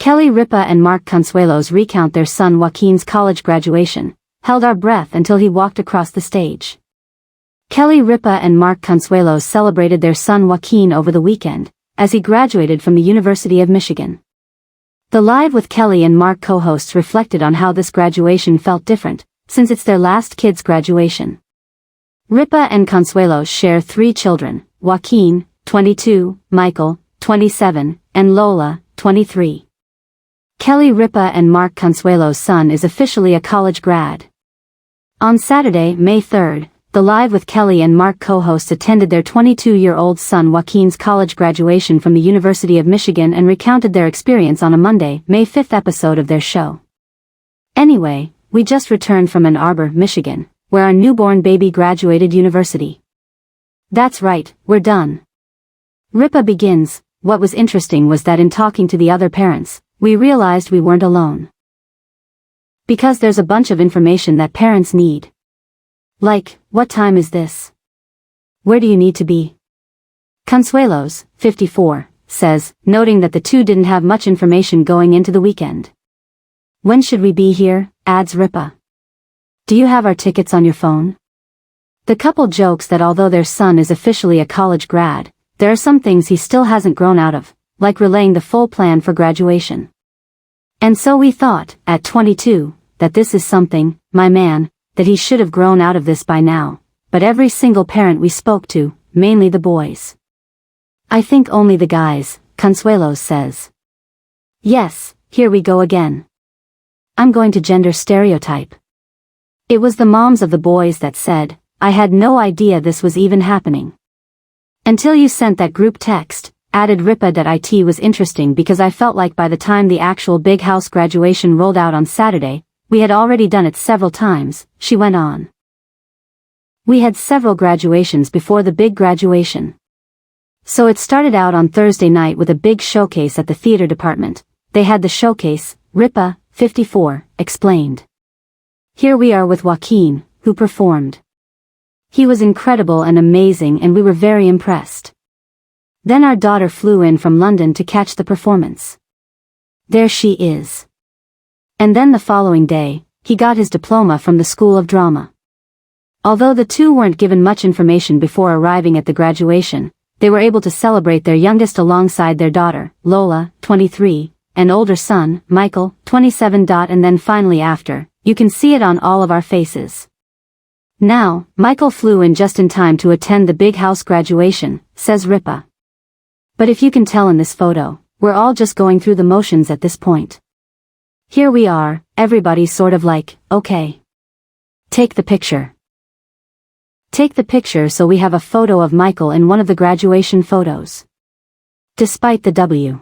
Kelly, Ripa and Mark Consuelos recount their son Joaquin's college graduation. Held our breath until he walked across the stage. Kelly, Ripa and Mark Consuelos celebrated their son Joaquin over the weekend, as he graduated from the University of Michigan. The Live with Kelly and Mark co-hosts reflected on how this graduation felt different, since it's their last kid's graduation. Ripa and Consuelos share 3 children, Joaquin, 22, Michael, 27, and Lola, 23. Kelly, Ripa and Mark Consuelos' son is officially a college grad. On Saturday, May 3rd, the Live with Kelly and Mark co-hosts attended their 22-year-old son Joaquin's college graduation from the University of Michigan and recounted their experience on a Monday, May 5th episode of their show. Anyway, we just returned from Ann Arbor, Michigan, where our newborn baby graduated university. That's right, we're done. Ripa begins. What was interesting was that in talking to the other parents, we realized we weren't alone. Because there's a bunch of information that parents need. Like, what time is this? Where do you need to be? Consuelos, 54, says, noting that the two didn't have much information going into the weekend. When should we be here? Adds Ripa. Do you have our tickets on your phone? The couple jokes that although their son is officially a college grad, there are some things he still hasn't grown out of, like relaying the full plan for graduation. And so we thought, at 22, that this is something, my man, that he should have grown out of this by now, but every single parent we spoke to, mainly the boys. I think only the guys, Consuelos says. Yes, here we go again. I'm going to gender stereotype. It was the moms of the boys that said, I had no idea this was even happening. Until you sent that group text, added Ripa. It was interesting because I felt like by the time the actual big house graduation rolled out on Saturday, we had already done it several times, she went on. We had several graduations before the big graduation. So it started out on Thursday night with a big showcase at the theater department. They had the showcase, Ripa, 54, explained. Here we are with Joaquin, who performed. He was incredible and amazing and we were very impressed. Then our daughter flew in from London to catch the performance. There she is. And then the following day, he got his diploma from the School of Drama. Although the two weren't given much information before arriving at the graduation, they were able to celebrate their youngest alongside their daughter, Lola, 23, and older son, Michael, 27. And then finally after, you can see it on all of our faces. Now, Michael flew in just in time to attend the big house graduation, says Ripa. But if you can tell in this photo, we're all just going through the motions at this point. Here we are, everybody's sort of like, okay. Take the picture. Take the picture so we have a photo of Michael in one of the graduation photos. Despite the W.